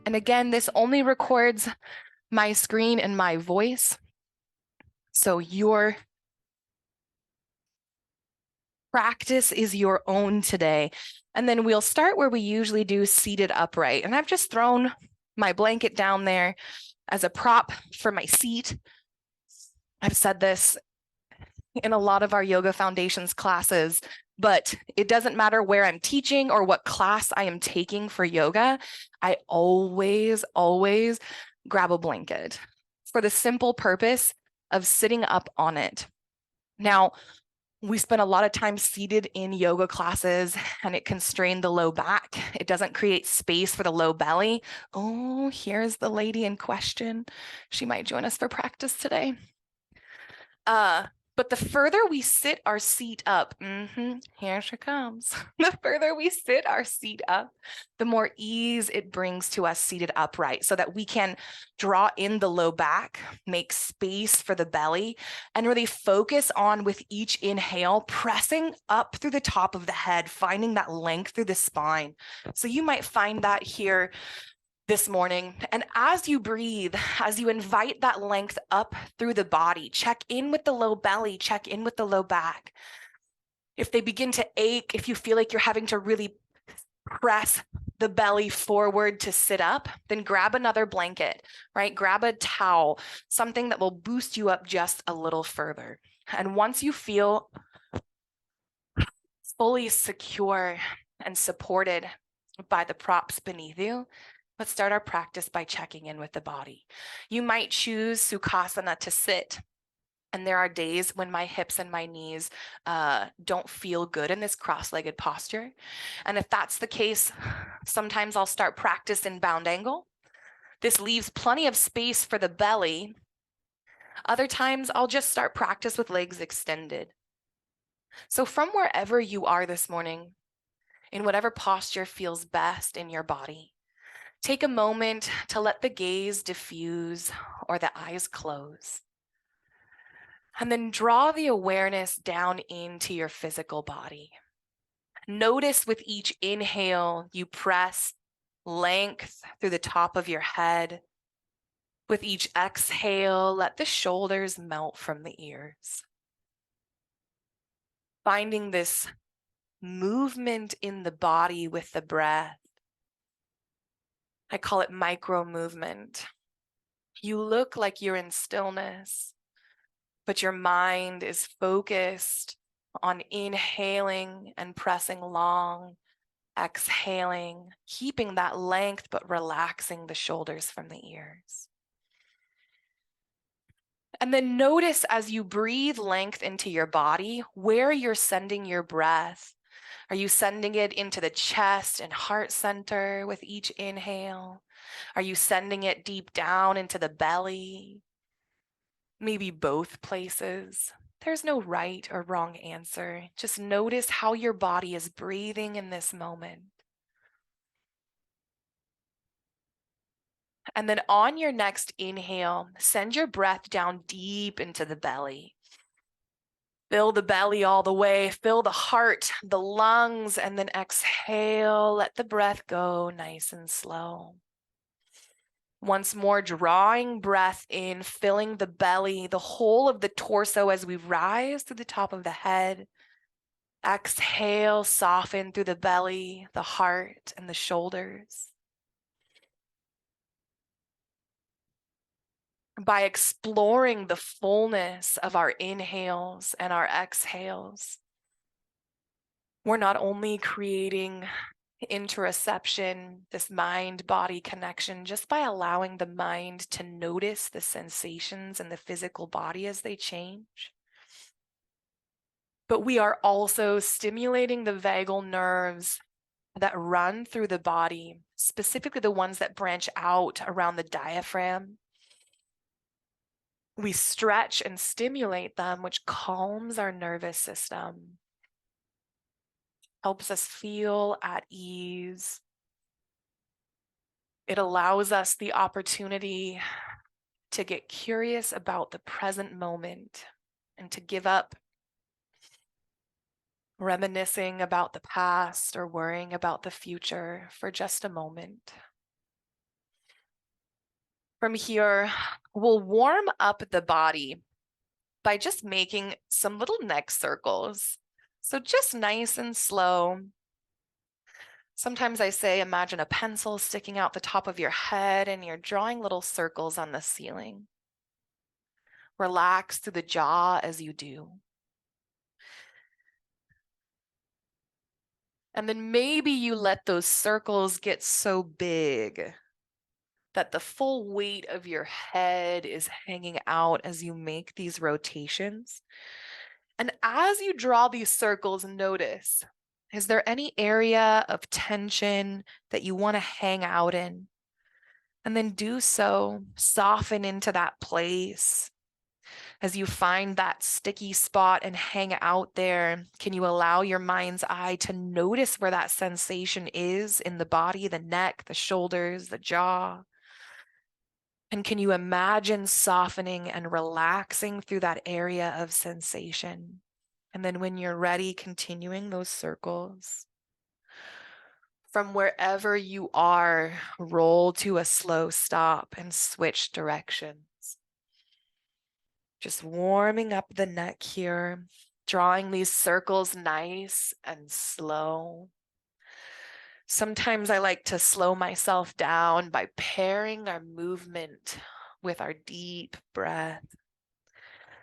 And again, this only records my screen and my voice. So your practice is your own today. And then we'll start where we usually do, seated upright. And I've just thrown my blanket down there as a prop for my seat. I've said this in a lot of our yoga foundations classes, but it doesn't matter where I'm teaching or what class I am taking for yoga. I always grab a blanket for the simple purpose of sitting up on it. Now, we spend a lot of time seated in yoga classes and it can strain the low back. It doesn't create space for the low belly. Oh, here's the lady in question. She might join us for practice today. But the further we sit our seat up, here she comes. The further we sit our seat up, the more ease it brings to us seated upright so that we can draw in the low back, make space for the belly, and really focus on, with each inhale, pressing up through the top of the head, finding that length through the spine. So you might find that here this morning. And as you breathe, as you invite that length up through the body, check in with the low belly, check in with the low back. If they begin to ache, if you feel like you're having to really press the belly forward to sit up, then grab another blanket, right? Grab a towel, something that will boost you up just a little further. And once you feel fully secure and supported by the props beneath you, let's start our practice by checking in with the body. You might choose Sukhasana to sit. And there are days when my hips and my knees don't feel good in this cross-legged posture. And if that's the case, sometimes I'll start practice in bound angle. This leaves plenty of space for the belly. Other times I'll just start practice with legs extended. So from wherever you are this morning, in whatever posture feels best in your body, take a moment to let the gaze diffuse or the eyes close. And then draw the awareness down into your physical body. Notice with each inhale, you press length through the top of your head. With each exhale, let the shoulders melt from the ears. Finding this movement in the body with the breath. I call it micro movement. You look like you're in stillness, but your mind is focused on inhaling and pressing long, exhaling, keeping that length, but relaxing the shoulders from the ears. And then notice as you breathe length into your body, where you're sending your breath. Are you sending it into the chest and heart center with each inhale? Are you sending it deep down into the belly? Maybe both places. There's no right or wrong answer. Just notice how your body is breathing in this moment. And then on your next inhale, send your breath down deep into the belly. Fill the belly all the way, fill the heart, the lungs, and then exhale. Let the breath go nice and slow. Once more, drawing breath in, filling the belly, the whole of the torso as we rise to the top of the head. Exhale, soften through the belly, the heart, and the shoulders. By exploring the fullness of our inhales and our exhales, we're not only creating interoception, this mind-body connection, just by allowing the mind to notice the sensations in the physical body as they change, but we are also stimulating the vagal nerves that run through the body, specifically the ones that branch out around the diaphragm. We stretch and stimulate them, which calms our nervous system, helps us feel at ease. It allows us the opportunity to get curious about the present moment and to give up reminiscing about the past or worrying about the future for just a moment. From here, we'll warm up the body by just making some little neck circles. So just nice and slow. Sometimes I say, imagine a pencil sticking out the top of your head and you're drawing little circles on the ceiling. Relax through the jaw as you do. And then maybe you let those circles get so big that the full weight of your head is hanging out as you make these rotations. And as you draw these circles, notice, is there any area of tension that you want to hang out in? And then do so, soften into that place. As you find that sticky spot and hang out there, can you allow your mind's eye to notice where that sensation is in the body, the neck, the shoulders, the jaw? And can you imagine softening and relaxing through that area of sensation? And then when you're ready, continuing those circles. From wherever you are, roll to a slow stop and switch directions. Just warming up the neck here, drawing these circles nice and slow. Sometimes I like to slow myself down by pairing our movement with our deep breath.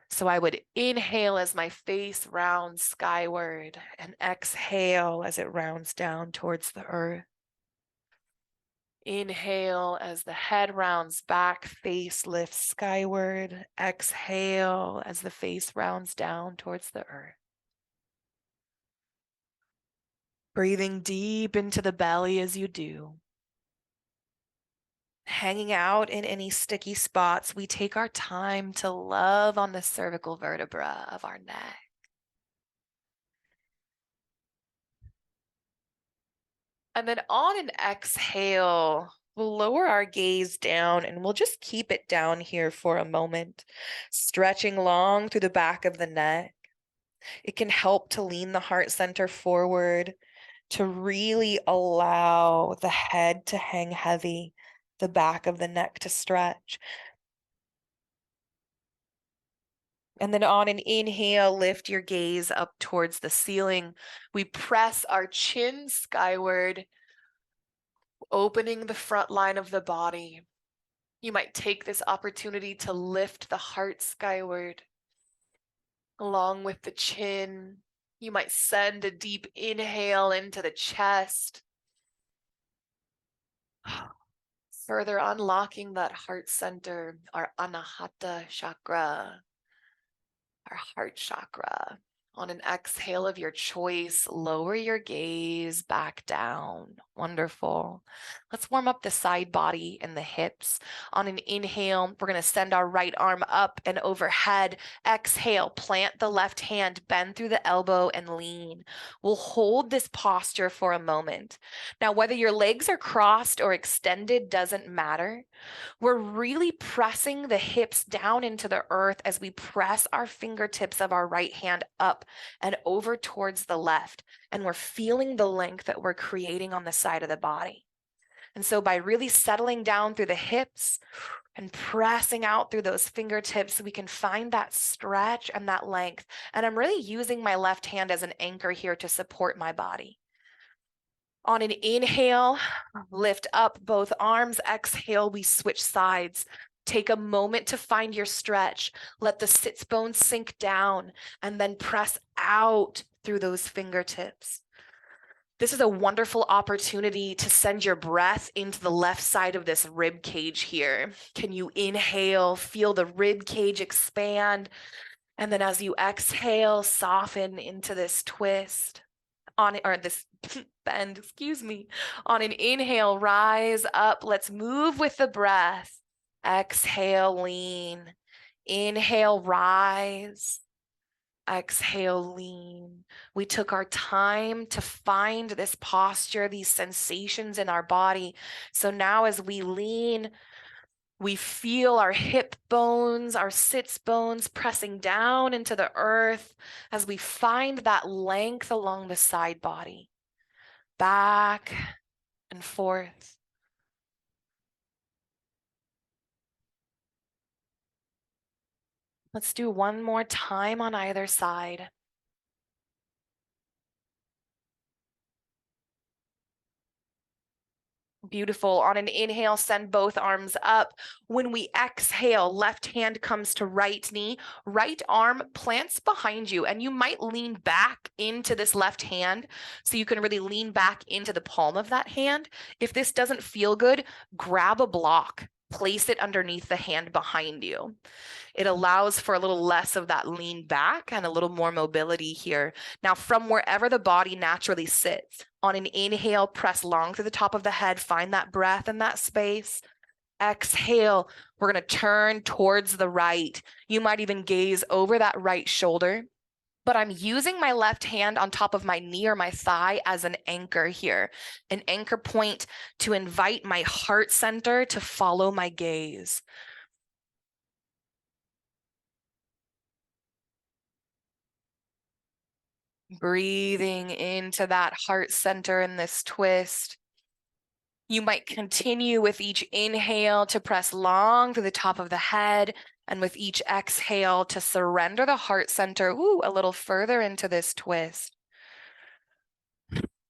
So I would inhale as my face rounds skyward and exhale as it rounds down towards the earth. Inhale as the head rounds back, face lifts skyward. Exhale as the face rounds down towards the earth. Breathing deep into the belly as you do. Hanging out in any sticky spots, we take our time to love on the cervical vertebra of our neck. And then on an exhale, we'll lower our gaze down and we'll just keep it down here for a moment, stretching long through the back of the neck. It can help to lean the heart center forward, to really allow the head to hang heavy, the back of the neck to stretch. And then on an inhale, lift your gaze up towards the ceiling. We press our chin skyward, opening the front line of the body. You might take this opportunity to lift the heart skyward along with the chin. You might send a deep inhale into the chest, further unlocking that heart center, our anahata chakra, our heart chakra. On an exhale of your choice, lower your gaze back down. Wonderful. Let's warm up the side body and the hips. On an inhale, we're going to send our right arm up and overhead. Exhale, plant the left hand, bend through the elbow and lean. We'll hold this posture for a moment. Now, whether your legs are crossed or extended doesn't matter. We're really pressing the hips down into the earth as we press our fingertips of our right hand up and over towards the left. And we're feeling the length that we're creating on the side of the body. And so by really settling down through the hips and pressing out through those fingertips, we can find that stretch and that length. And I'm really using my left hand as an anchor here to support my body. On an inhale, lift up both arms. Exhale, we switch sides. Take a moment to find your stretch. Let the sits bones sink down and then press out through those fingertips. This is a wonderful opportunity to send your breath into the left side of this rib cage here. Can you inhale, feel the rib cage expand? And then as you exhale, soften into this twist. This bend, excuse me. On an inhale, rise up. Let's move with the breath. Exhale, lean. Inhale, rise. Exhale, lean. We took our time to find this posture, these sensations in our body. So now as we lean, we feel our hip bones, our sits bones pressing down into the earth as we find that length along the side body, back and forth. Let's do one more time on either side. Beautiful. On an inhale, send both arms up. When we exhale, left hand comes to right knee, right arm plants behind you, and you might lean back into this left hand so you can really lean back into the palm of that hand. If this doesn't feel good, grab a block, place it underneath the hand behind you. It allows for a little less of that lean back and a little more mobility here. Now, from wherever the body naturally sits, on an inhale, press long through the top of the head, find that breath and that space. Exhale, we're going to turn towards the right. You might even gaze over that right shoulder, but I'm using my left hand on top of my knee or my thigh as an anchor here, an anchor point to invite my heart center to follow my gaze. Breathing into that heart center in this twist. You might continue with each inhale to press long through the top of the head, and with each exhale to surrender the heart center a little further into this twist.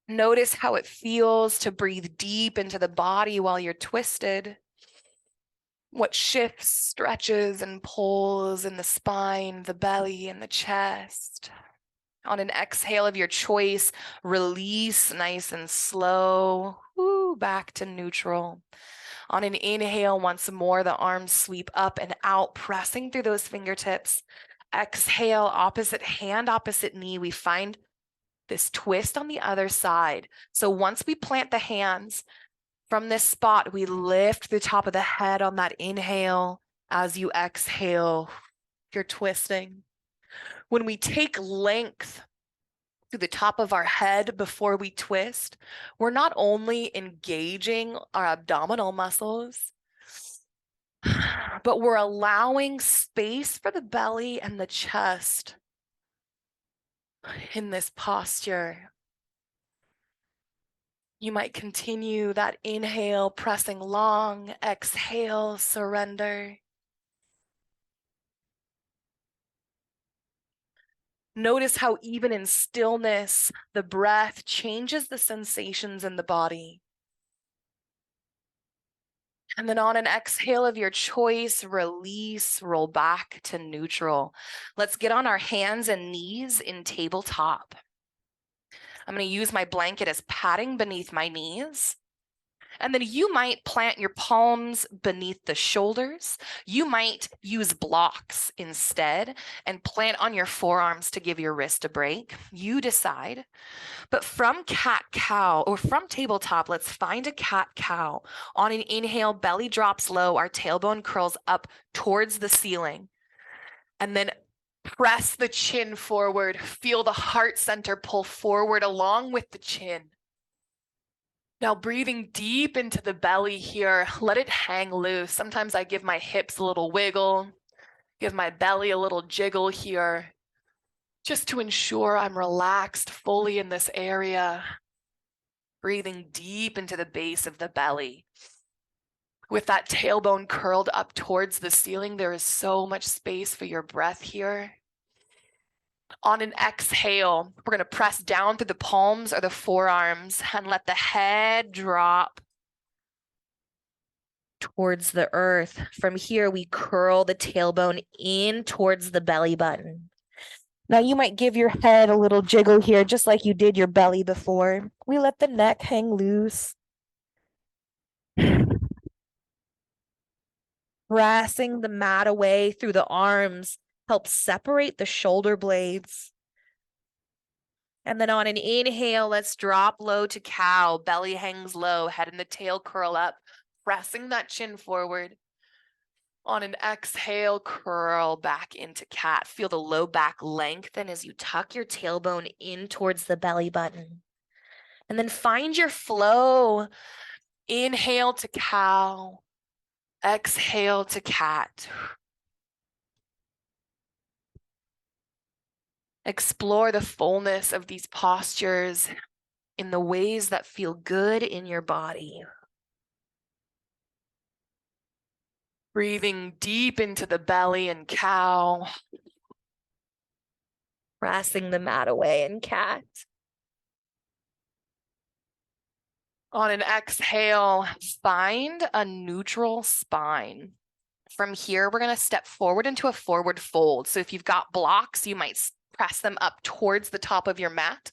Notice how it feels to breathe deep into the body while you're twisted. What shifts, stretches, and pulls in the spine, the belly, and the chest. On an exhale of your choice, release nice and slow, back to neutral. On an inhale, once more, the arms sweep up and out, pressing through those fingertips. Exhale, opposite hand, opposite knee. We find this twist on the other side. So once we plant the hands from this spot, we lift the top of the head on that inhale. As you exhale, you're twisting. When we take length to the top of our head before we twist, we're not only engaging our abdominal muscles, but we're allowing space for the belly and the chest in this posture. You might continue that inhale, pressing long, exhale, surrender. Notice how even in stillness, the breath changes the sensations in the body. And then on an exhale of your choice, release, roll back to neutral. Let's get on our hands and knees in tabletop. I'm going to use my blanket as padding beneath my knees. And then you might plant your palms beneath the shoulders. You might use blocks instead and plant on your forearms to give your wrist a break. You decide. But from cat-cow or from tabletop, let's find a cat-cow. On an inhale, belly drops low, our tailbone curls up towards the ceiling. And then press the chin forward. Feel the heart center pull forward along with the chin. Now breathing deep into the belly here, let it hang loose. Sometimes I give my hips a little wiggle, give my belly a little jiggle here, just to ensure I'm relaxed fully in this area. Breathing deep into the base of the belly. With that tailbone curled up towards the ceiling, there is so much space for your breath here. On an exhale, we're going to press down through the palms or the forearms and let the head drop towards the earth. From here, we curl the tailbone in towards the belly button. Now you might give your head a little jiggle here, just like you did your belly before. We let the neck hang loose. Pressing the mat away through the arms helps separate the shoulder blades. And then on an inhale, let's drop low to cow. Belly hangs low, head and the tail curl up, pressing that chin forward. On an exhale, curl back into cat. Feel the low back lengthen as you tuck your tailbone in towards the belly button. And then find your flow. Inhale to cow. Exhale to cat. Explore the fullness of these postures in the ways that feel good in your body. Breathing deep into the belly in cow. Pressing the mat away in cat. On an exhale, find a neutral spine. From here, we're going to step forward into a forward fold. So if you've got blocks, you might press them up towards the top of your mat.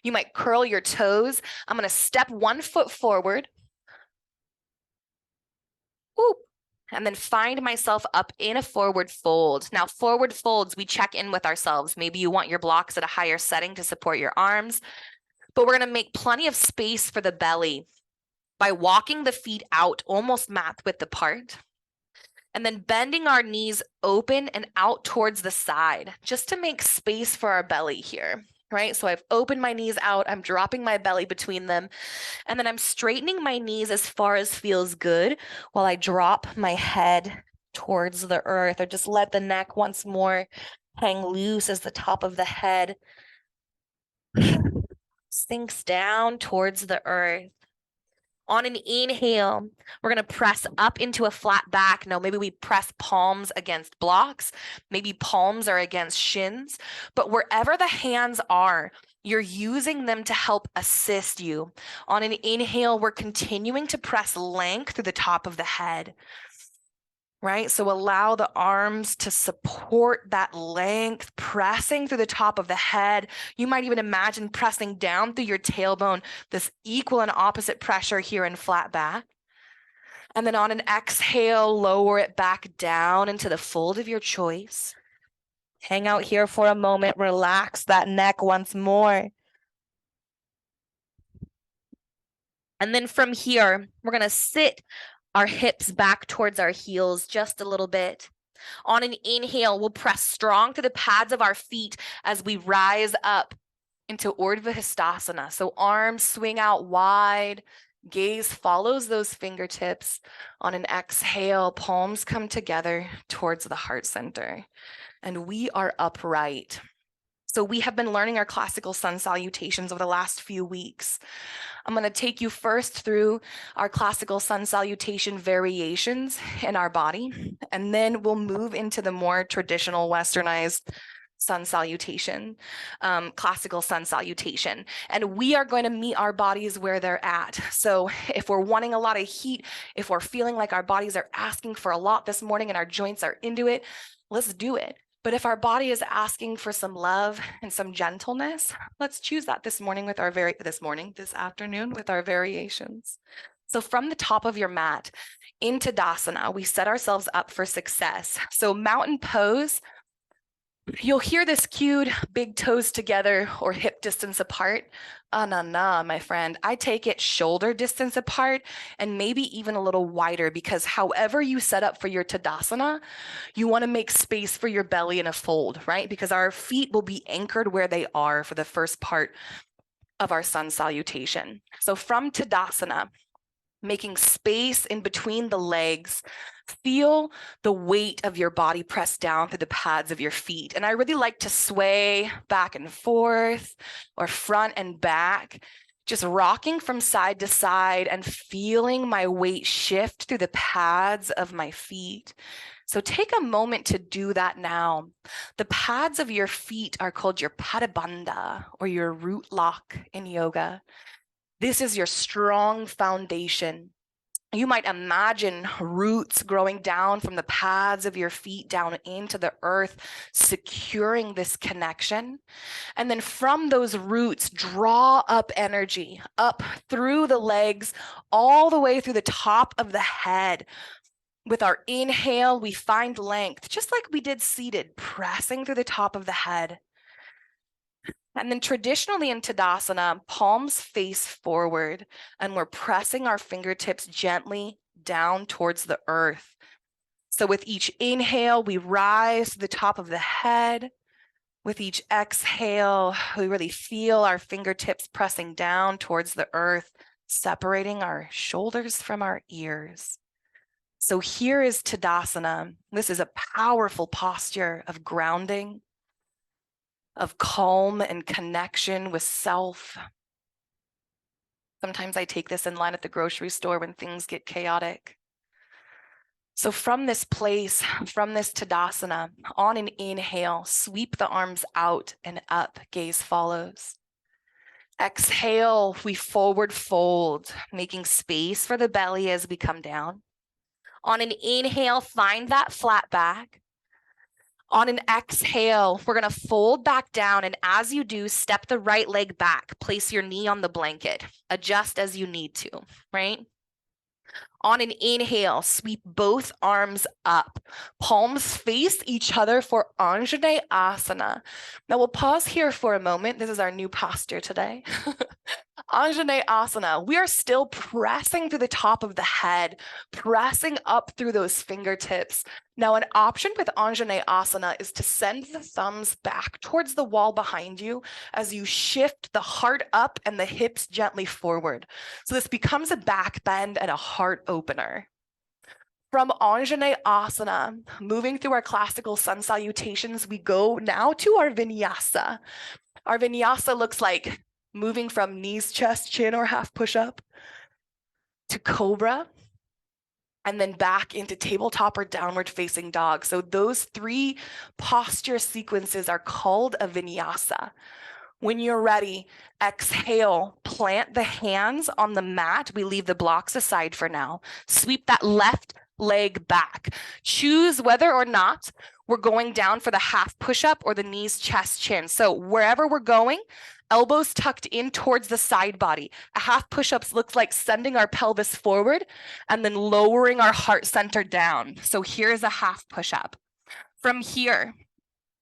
You might curl your toes. I'm going to step 1 foot forward. Whoop. And then find myself up in a forward fold. Now, forward folds, we check in with ourselves. Maybe you want your blocks at a higher setting to support your arms, but we're going to make plenty of space for the belly by walking the feet out almost mat width apart. And then bending our knees open and out towards the side, just to make space for our belly here, right? So I've opened my knees out, I'm dropping my belly between them, and then I'm straightening my knees as far as feels good while I drop my head towards the earth, or just let the neck once more hang loose as the top of the head sinks down towards the earth. On an inhale, we're going to press up into a flat back. Now, maybe we press palms against blocks. Maybe palms are against shins. But wherever the hands are, you're using them to help assist you. On an inhale, we're continuing to press length through the top of the head. Right? So allow the arms to support that length, pressing through the top of the head. You might even imagine pressing down through your tailbone, this equal and opposite pressure here in flat back. And then on an exhale, lower it back down into the fold of your choice. Hang out here for a moment, relax that neck once more. And then from here, we're going to sit our hips back towards our heels just a little bit. On an inhale, we'll press strong to the pads of our feet as we rise up into Urdhva Hastasana. So arms swing out wide, gaze follows those fingertips. On an exhale, palms come together towards the heart center, and we are upright. So we have been learning our classical sun salutations over the last few weeks. I'm going to take you first through our classical sun salutation variations in our body, and then we'll move into the more traditional westernized sun salutation, classical sun salutation. And we are going to meet our bodies where they're at. So if we're wanting a lot of heat, if we're feeling like our bodies are asking for a lot this morning and our joints are into it, let's do it. But if our body is asking for some love and some gentleness, let's choose that this afternoon with our variations. So from the top of your mat into Tadasana, we set ourselves up for success. So mountain pose, you'll hear this cued big toes together or hip distance apart. Nah, my friend. I take it shoulder distance apart and maybe even a little wider, because however you set up for your Tadasana, you want to make space for your belly in a fold, right? Because our feet will be anchored where they are for the first part of our sun salutation. So from Tadasana, making space in between the legs, feel the weight of your body press down through the pads of your feet. And I really like to sway back and forth or front and back, just rocking from side to side and feeling my weight shift through the pads of my feet. So take a moment to do that now. The pads of your feet are called your padabandha, or your root lock in yoga. This is your strong foundation. You might imagine roots growing down from the pads of your feet down into the earth, securing this connection. And then from those roots, draw up energy up through the legs, all the way through the top of the head. With our inhale, we find length, just like we did seated, pressing through the top of the head. And then traditionally in Tadasana, palms face forward, and we're pressing our fingertips gently down towards the earth. So with each inhale, we rise to the top of the head. With each exhale, we really feel our fingertips pressing down towards the earth, separating our shoulders from our ears. So here is Tadasana. This is a powerful posture of grounding, of calm and connection with self. Sometimes I take this in line at the grocery store when things get chaotic. So from this place, from this Tadasana, on an inhale, sweep the arms out and up, gaze follows. Exhale, we forward fold, making space for the belly as we come down. On an inhale, find that flat back. On an exhale, we're gonna fold back down, and as you do, step the right leg back, place your knee on the blanket, adjust as you need to, right? On an inhale, sweep both arms up, palms face each other for Anjaneyasana. Now we'll pause here for a moment. This is our new posture today. Anjaneyasana, we are still pressing through the top of the head, pressing up through those fingertips. Now, an option with Anjaneyasana is to send the thumbs back towards the wall behind you as you shift the heart up and the hips gently forward. So this becomes a back bend and a heart opener. From Anjaneyasana, moving through our classical sun salutations, we go now to our vinyasa. Our vinyasa looks like moving from knees, chest, chin, or half push-up to cobra, and then back into tabletop or downward facing dog. So those three posture sequences are called a vinyasa. When you're ready, exhale, plant the hands on the mat. We leave the blocks aside for now. Sweep that left leg back. Choose whether or not we're going down for the half push-up or the knees, chest, chin. So wherever we're going, elbows tucked in towards the side body. A half push-ups looks like sending our pelvis forward and then lowering our heart center down. So here's a half push-up. From here,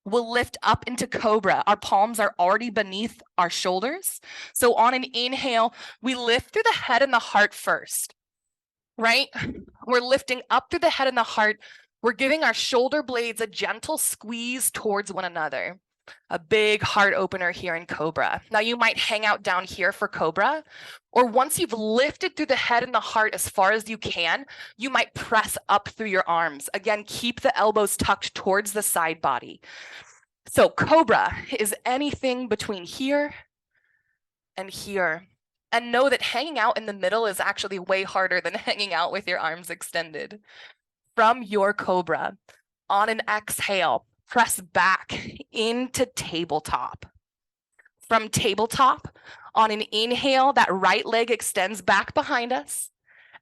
we'll lift up into cobra. Our palms are already beneath our shoulders. So on an inhale, we lift through the head and the heart first, right? We're lifting up through the head and the heart. We're giving our shoulder blades a gentle squeeze towards one another. A big heart opener here in cobra. Now you might hang out down here for cobra, or once you've lifted through the head and the heart as far as you can, you might press up through your arms. Again, keep the elbows tucked towards the side body. So cobra is anything between here and here. And know that hanging out in the middle is actually way harder than hanging out with your arms extended. From your cobra, on an exhale, press back into tabletop. From tabletop, on an inhale, that right leg extends back behind us.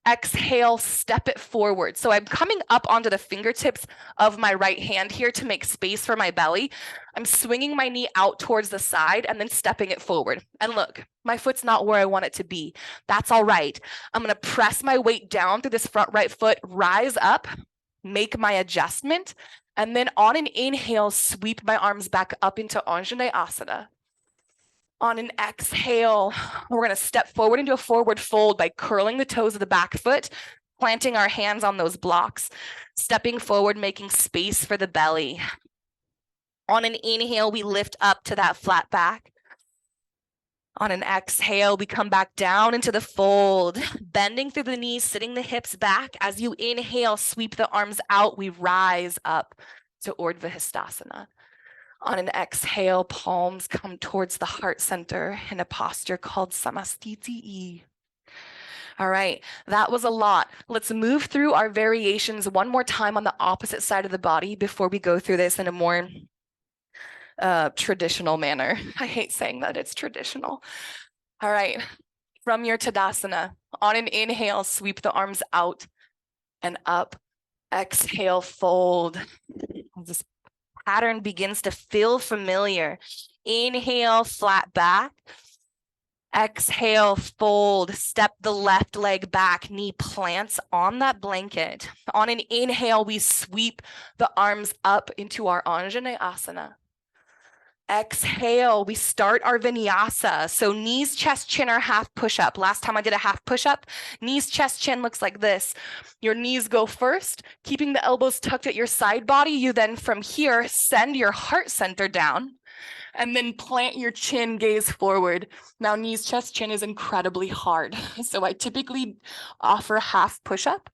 Exhale, step it forward. So I'm coming up onto the fingertips of my right hand here to make space for my belly. I'm swinging my knee out towards the side and then stepping it forward. And look, my foot's not where I want it to be. That's all right. I'm going to press my weight down through this front right foot, rise up, make my adjustment, and then on an inhale, sweep my arms back up into Anjaneyasana. On an exhale, we're going to step forward into a forward fold by curling the toes of the back foot, planting our hands on those blocks, stepping forward, making space for the belly. On an inhale, we lift up to that flat back. On an exhale, we come back down into the fold, bending through the knees, sitting the hips back. As you inhale, sweep the arms out. We rise up to Urdhva Hastasana. On an exhale, palms come towards the heart center in a posture called Samastiti. All right, that was a lot. Let's move through our variations one more time on the opposite side of the body before we go through this in a more traditional manner. I hate saying that it's traditional. All right, from your Tadasana, on an inhale, sweep the arms out and up. Exhale, fold. This pattern begins to feel familiar. Inhale, flat back. Exhale, fold, step the left leg back, knee plants on that blanket. On an inhale, we sweep the arms up into our Anjaneyasana. Exhale, we start our vinyasa. So knees, chest, chin are half push-up. Last time I did a half push-up, knees, chest, chin looks like this. Your knees go first, keeping the elbows tucked at your side body. You then from here, send your heart center down and then plant your chin, gaze forward. Now knees, chest, chin is incredibly hard. So I typically offer half push-up.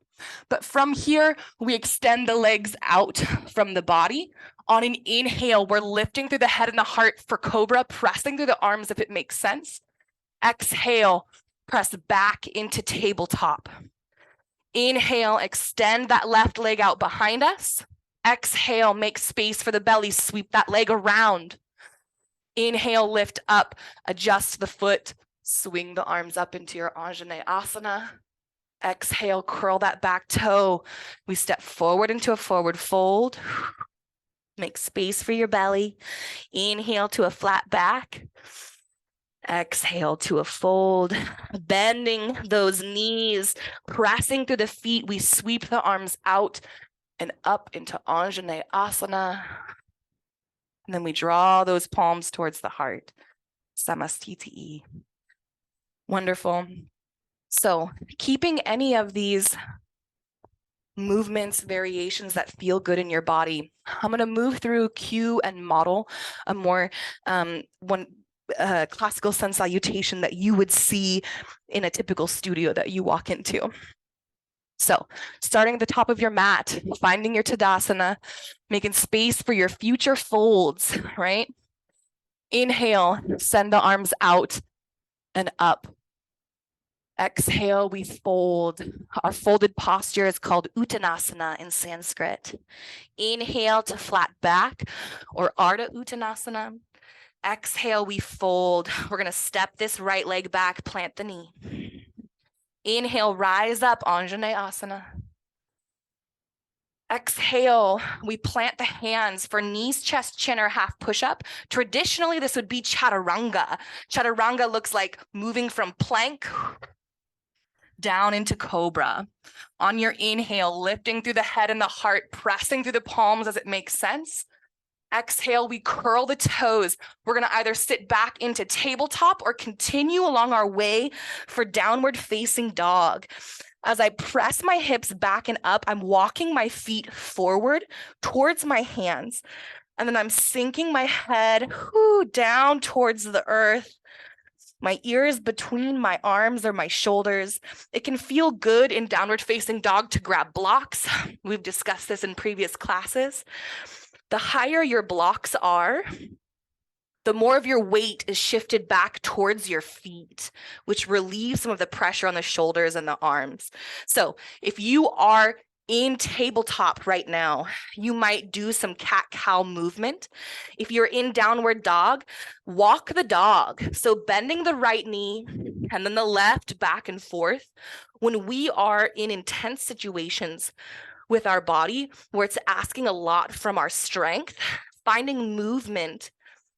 But from here, we extend the legs out from the body. On an inhale, we're lifting through the head and the heart for cobra, pressing through the arms if it makes sense. Exhale, press back into tabletop. Inhale, extend that left leg out behind us. Exhale, make space for the belly, sweep that leg around. Inhale, lift up, adjust the foot, swing the arms up into your Anjaneyasana. Exhale, curl that back toe. We step forward into a forward fold. Make space for your belly. Inhale to a flat back. Exhale to a fold. Bending those knees, pressing through the feet. We sweep the arms out and up into Anjaneyasana. And then we draw those palms towards the heart. Samastiti. Wonderful. So keeping any of these movements, variations that feel good in your body, I'm going to move through cue and model a more classical sun salutation that you would see in a typical studio that you walk into. So starting at the top of your mat, finding your Tadasana, making space for your future folds, right? Inhale, send the arms out and up. Exhale, we fold. Our folded posture is called Uttanasana in Sanskrit. Inhale to flat back or Ardha Uttanasana. Exhale, we fold. We're going to step this right leg back, plant the knee. Inhale, rise up, Anjaneyasana. Exhale, we plant the hands for knees, chest, chin, or half push-up. Traditionally, this would be chaturanga. Chaturanga looks like moving from plank down into cobra. On your inhale, lifting through the head and the heart, pressing through the palms as it makes sense. Exhale, we curl the toes. We're going to either sit back into tabletop or continue along our way for downward facing dog. As I press my hips back and up, I'm walking my feet forward towards my hands. And then I'm sinking my head down towards the earth. My ears between my arms or my shoulders. It can feel good in downward facing dog to grab blocks. We've discussed this in previous classes. The higher your blocks are, the more of your weight is shifted back towards your feet, which relieves some of the pressure on the shoulders and the arms. So if you are in tabletop right now, you might do some cat-cow movement. If you're in downward dog, walk the dog. So bending the right knee and then the left back and forth. When we are in intense situations with our body where it's asking a lot from our strength, finding movement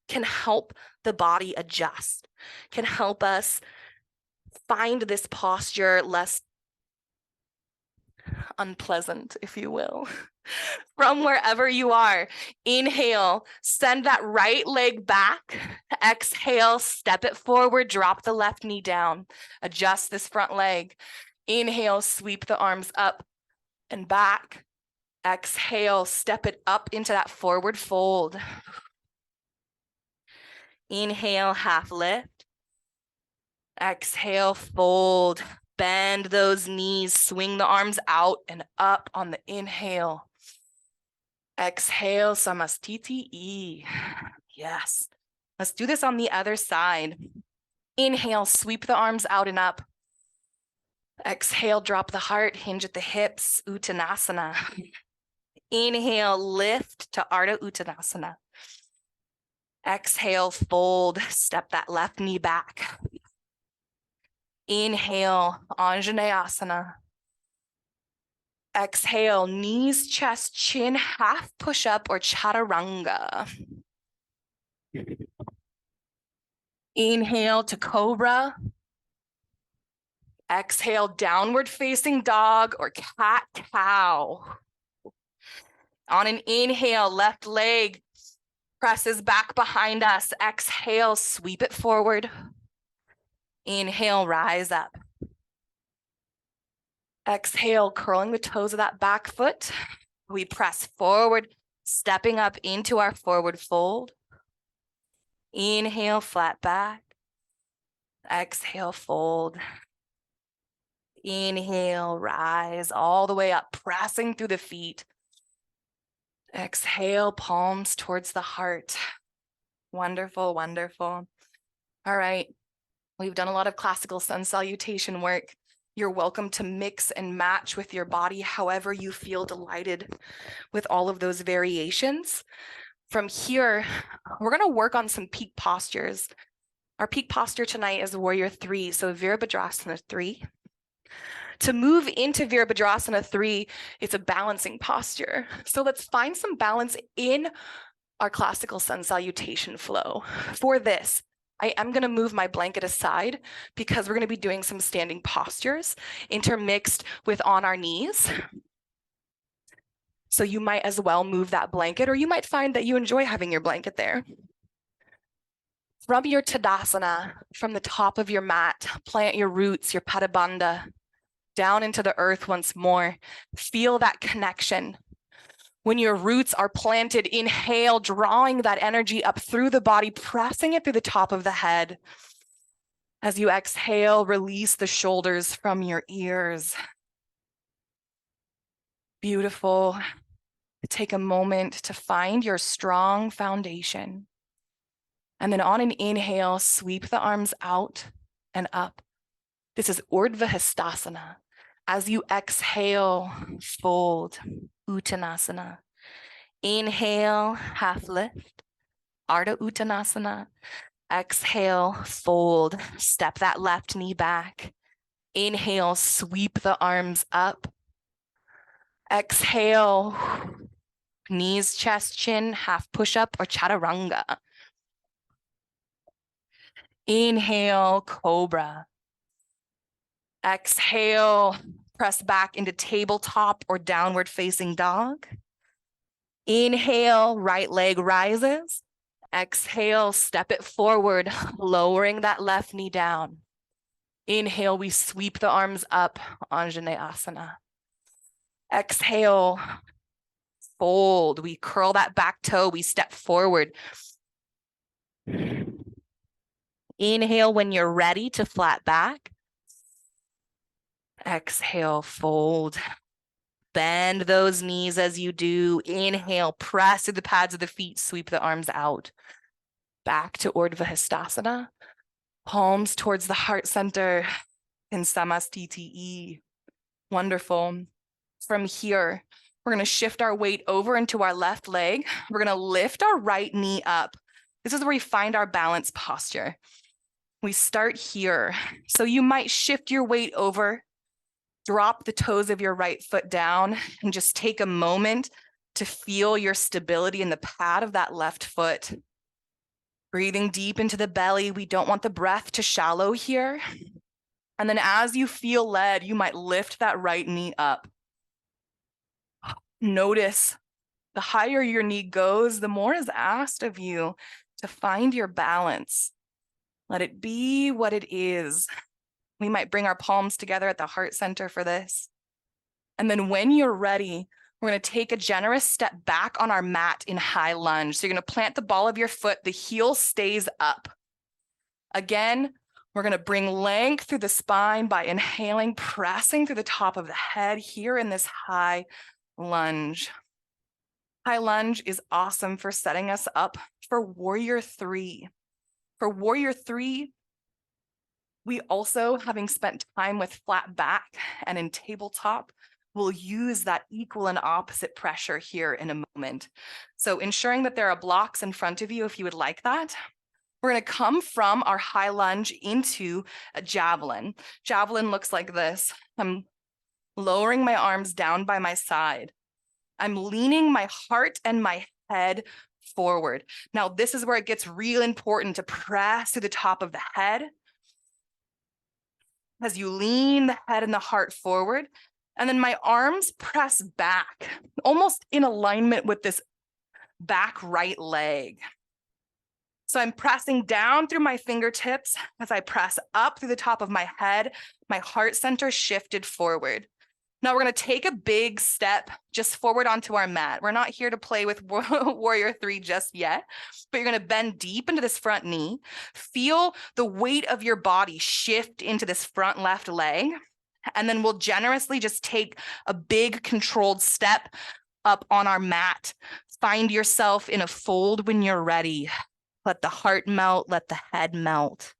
can help the body adjust, can help us find this posture less unpleasant, if you will. From wherever you are, inhale, send that right leg back. Exhale, step it forward, drop the left knee down. Adjust this front leg. Inhale, sweep the arms up and back. Exhale, step it up into that forward fold. Inhale, half lift. Exhale, fold. Bend those knees, swing the arms out and up on the inhale. Exhale, samastiti. Yes. Let's do this on the other side. Inhale, sweep the arms out and up. Exhale, drop the heart, hinge at the hips, Uttanasana. Inhale, lift to Ardha Uttanasana. Exhale, fold, step that left knee back. Inhale, Anjaneyasana. Exhale, knees, chest, chin, half push-up or chaturanga. Inhale to cobra. Exhale, downward facing dog or cat-cow. On an inhale, left leg presses back behind us. Exhale, sweep it forward. Inhale, rise up. Exhale, curling the toes of that back foot. We press forward, stepping up into our forward fold. Inhale, flat back. Exhale, fold. Inhale, rise all the way up, pressing through the feet. Exhale, palms towards the heart. Wonderful, wonderful. All right. We've done a lot of classical sun salutation work. You're welcome to mix and match with your body however you feel delighted with all of those variations. From here, we're going to work on some peak postures. Our peak posture tonight is Warrior 3, so Virabhadrasana 3. To move into Virabhadrasana 3, it's a balancing posture. So let's find some balance in our classical sun salutation flow. For this, I am going to move my blanket aside because we're going to be doing some standing postures intermixed with on our knees. So you might as well move that blanket, or you might find that you enjoy having your blanket there. From your Tadasana, from the top of your mat, plant your roots, your Padabandha, down into the earth once more. Feel that connection. When your roots are planted, inhale, drawing that energy up through the body, pressing it through the top of the head. As you exhale, release the shoulders from your ears. Beautiful. Take a moment to find your strong foundation. And then on an inhale, sweep the arms out and up. This is Urdhva Hastasana. As you exhale, fold, Uttanasana. Inhale, half lift, Ardha Uttanasana. Exhale, fold, step that left knee back. Inhale, sweep the arms up. Exhale, knees, chest, chin, half push-up or chaturanga. Inhale, cobra. Exhale, press back into tabletop or downward facing dog. Inhale, right leg rises. Exhale, step it forward, lowering that left knee down. Inhale, we sweep the arms up, Anjaneyasana. Exhale, fold. We curl that back toe, we step forward. Inhale when you're ready to flat back. Exhale, fold. Bend those knees as you do. Inhale, press to the pads of the feet, sweep the arms out. Back to Urdhva Hastasana. Palms towards the heart center in Samastiti. Wonderful. From here, we're going to shift our weight over into our left leg. We're going to lift our right knee up. This is where we find our balance posture. We start here. So you might shift your weight over, drop the toes of your right foot down, and just take a moment to feel your stability in the pad of that left foot. Breathing deep into the belly. We don't want the breath to shallow here. And then as you feel led, you might lift that right knee up. Notice the higher your knee goes, the more is asked of you to find your balance. Let it be what it is. We might bring our palms together at the heart center for this. And then when you're ready, we're going to take a generous step back on our mat in high lunge. So you're going to plant the ball of your foot, the heel stays up. Again, we're going to bring length through the spine by inhaling, pressing through the top of the head here in this high lunge. High lunge is awesome for setting us up for Warrior 3. For Warrior 3, we also, having spent time with flat back and in tabletop, will use that equal and opposite pressure here in a moment. So ensuring that there are blocks in front of you if you would like that. We're going to come from our high lunge into a javelin. Javelin looks like this. I'm lowering my arms down by my side. I'm leaning my heart and my head forward. Now, this is where it gets real important to press to the top of the head. As you lean the head and the heart forward, and then my arms press back, almost in alignment with this back right leg. So I'm pressing down through my fingertips as I press up through the top of my head, my heart center shifted forward. Now we're going to take a big step just forward onto our mat. We're not here to play with Warrior 3 just yet, but you're going to bend deep into this front knee. Feel the weight of your body shift into this front left leg. And then we'll generously just take a big controlled step up on our mat. Find yourself in a fold when you're ready. Let the heart melt, let the head melt.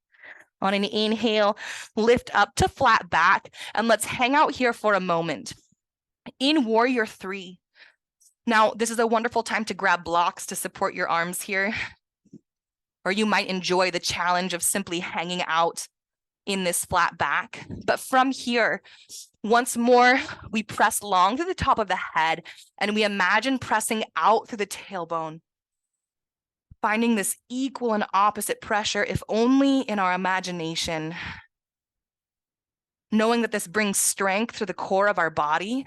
On an inhale, lift up to flat back, and let's hang out here for a moment. In Warrior 3. Now, this is a wonderful time to grab blocks to support your arms here, or you might enjoy the challenge of simply hanging out in this flat back. But from here, once more, we press long to the top of the head, and we imagine pressing out through the tailbone, finding this equal and opposite pressure, if only in our imagination, knowing that this brings strength to the core of our body.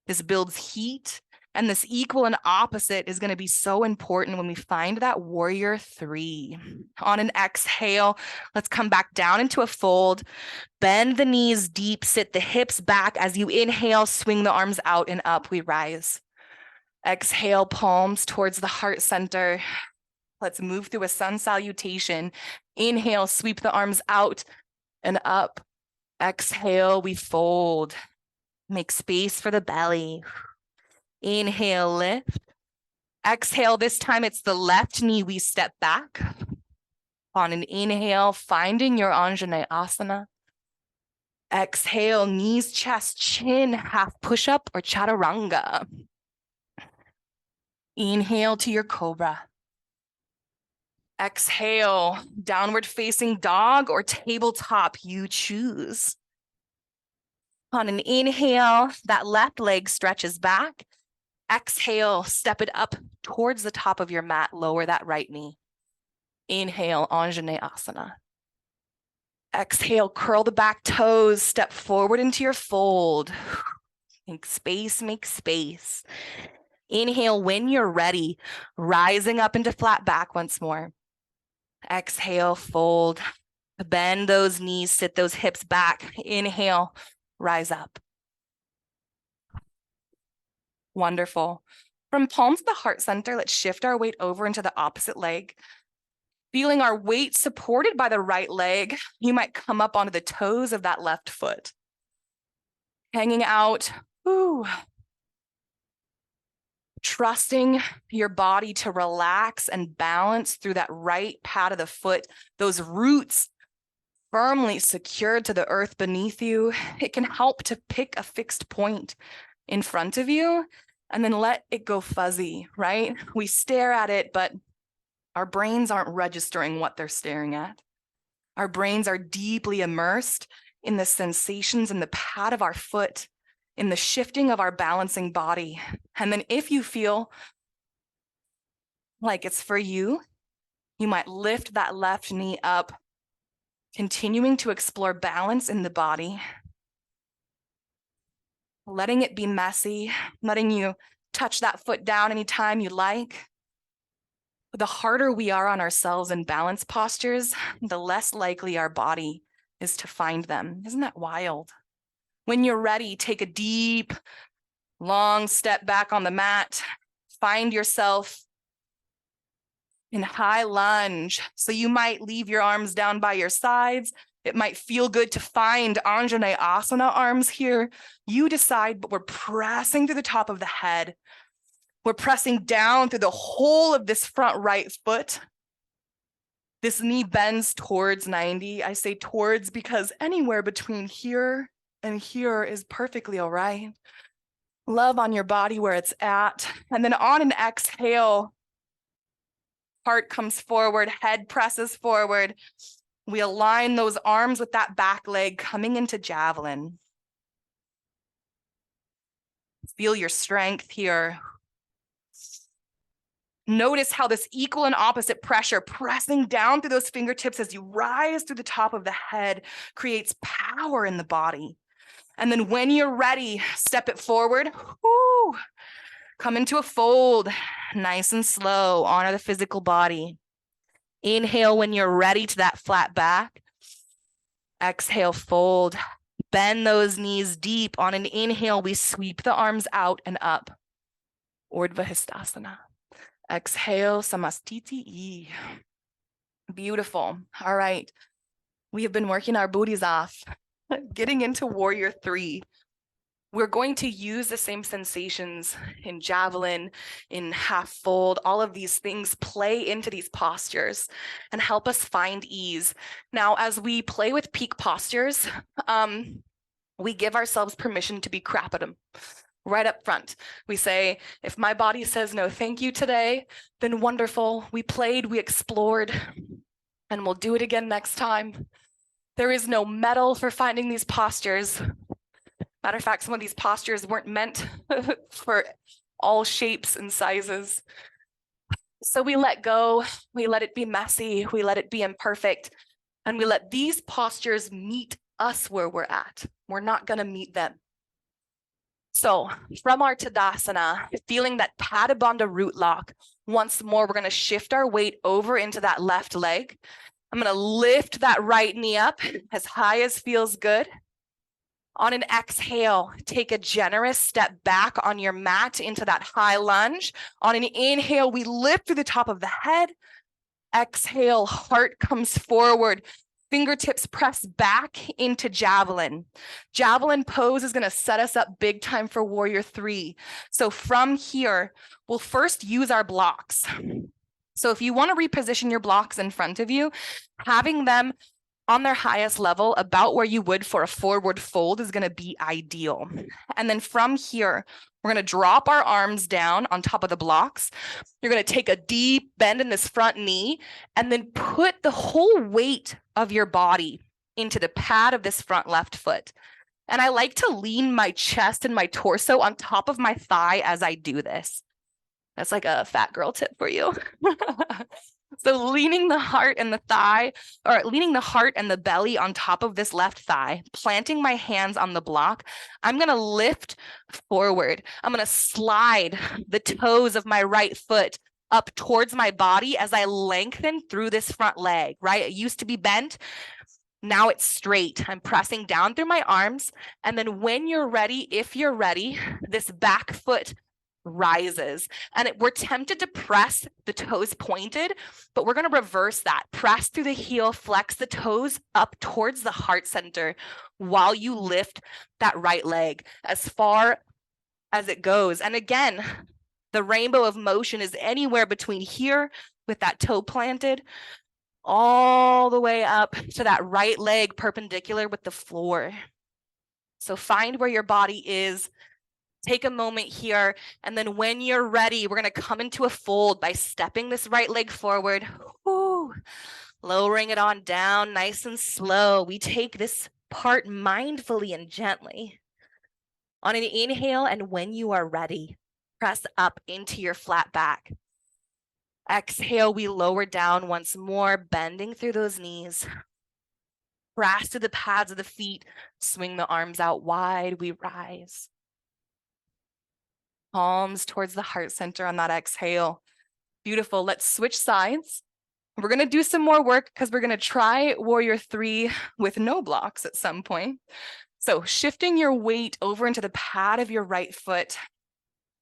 This builds heat, and this equal and opposite is going to be so important when we find that Warrior 3. On an exhale, let's come back down into a fold. Bend the knees deep, sit the hips back. As you inhale, swing the arms out and up, we rise. Exhale, palms towards the heart center. Let's move through a sun salutation. Inhale, sweep the arms out and up. Exhale, we fold. Make space for the belly. Inhale, lift. Exhale, this time it's the left knee we step back. On an inhale, finding your Anjaneyasana. Exhale, knees, chest, chin, half push-up or chaturanga. Inhale to your cobra. Exhale, downward facing dog or tabletop, you choose. On an inhale, that left leg stretches back. Exhale, step it up towards the top of your mat, lower that right knee. Inhale, Anjaneyasana. Exhale, curl the back toes, step forward into your fold. Make space, make space. Inhale, when you're ready, rising up into flat back once more. Exhale, fold. Bend those knees, sit those hips back. Inhale, rise up. Wonderful. From palm to the heart center, let's shift our weight over into the opposite leg. Feeling our weight supported by the right leg, you might come up onto the toes of that left foot. Hanging out, ooh. Trusting your body to relax and balance through that right pad of the foot, those roots firmly secured to the earth beneath you. It can help to pick a fixed point in front of you and then let it go fuzzy, right? We stare at it, but our brains aren't registering what they're staring at. Our brains are deeply immersed in the sensations in the pad of our foot, in the shifting of our balancing body. And then if you feel like it's for you, you might lift that left knee up, continuing to explore balance in the body, letting it be messy, letting you touch that foot down anytime you like. The harder we are on ourselves in balance postures, the less likely our body is to find them. Isn't that wild? When you're ready, take a deep, long step back on the mat. Find yourself in high lunge. So you might leave your arms down by your sides. It might feel good to find Anjaneyasana arms here. You decide, but we're pressing through the top of the head. We're pressing down through the whole of this front right foot. This knee bends towards 90. I say towards because anywhere between here and here is perfectly all right. Love on your body where it's at. And then on an exhale, heart comes forward, head presses forward. We align those arms with that back leg coming into javelin. Feel your strength here. Notice how this equal and opposite pressure pressing down through those fingertips as you rise through the top of the head creates power in the body. And then when you're ready, step it forward. Woo. Come into a fold, nice and slow. Honor the physical body. Inhale when you're ready to that flat back. Exhale, fold. Bend those knees deep. On an inhale, we sweep the arms out and up. Urdhva Hastasana. Exhale, Samastiti. Beautiful. All right. We have been working our booties off, getting into Warrior 3. We're going to use the same sensations in javelin, in half fold, all of these things play into these postures and help us find ease. Now, as we play with peak postures, we give ourselves permission to be crap at them right up front. We say, if my body says no thank you today, then wonderful. We played, we explored, and we'll do it again next time. There is no medal for finding these postures. Matter of fact, some of these postures weren't meant for all shapes and sizes. So we let go, we let it be messy, we let it be imperfect, and we let these postures meet us where we're at. We're not gonna meet them. So from our Tadasana, feeling that Pada Bandha root lock, once more, we're gonna shift our weight over into that left leg. I'm gonna lift that right knee up as high as feels good. On an exhale, take a generous step back on your mat into that high lunge. On an inhale, we lift through the top of the head. Exhale, heart comes forward. Fingertips press back into javelin. Javelin pose is going to set us up big time for warrior 3. So from here, we'll first use our blocks. So if you want to reposition your blocks in front of you, having them on their highest level, about where you would for a forward fold, is going to be ideal. And then from here, we're going to drop our arms down on top of the blocks. You're going to take a deep bend in this front knee and then put the whole weight of your body into the pad of this front left foot. And I like to lean my chest and my torso on top of my thigh as I do this. That's like a fat girl tip for you. So leaning the heart and the thigh, or leaning the heart and the belly on top of this left thigh, planting my hands on the block, I'm going to lift forward. I'm going to slide the toes of my right foot up towards my body as I lengthen through this front leg, right? It used to be bent. Now it's straight. I'm pressing down through my arms. And then when you're ready, if you're ready, this back foot rises. And we're tempted to press the toes pointed, but we're going to reverse that. Press through the heel, flex the toes up towards the heart center while you lift that right leg as far as it goes. And again, the rainbow of motion is anywhere between here with that toe planted all the way up to that right leg perpendicular with the floor. So find where your body is. Take a moment here, and then when you're ready, we're going to come into a fold by stepping this right leg forward, lowering it on down nice and slow. We take this part mindfully and gently. On an inhale, and when you are ready, press up into your flat back. Exhale, we lower down once more, bending through those knees. Press to the pads of the feet, swing the arms out wide, we rise. Palms towards the heart center on that exhale. Beautiful. Let's switch sides. We're going to do some more work because we're going to try warrior 3 with no blocks at some point. So shifting your weight over into the pad of your right foot.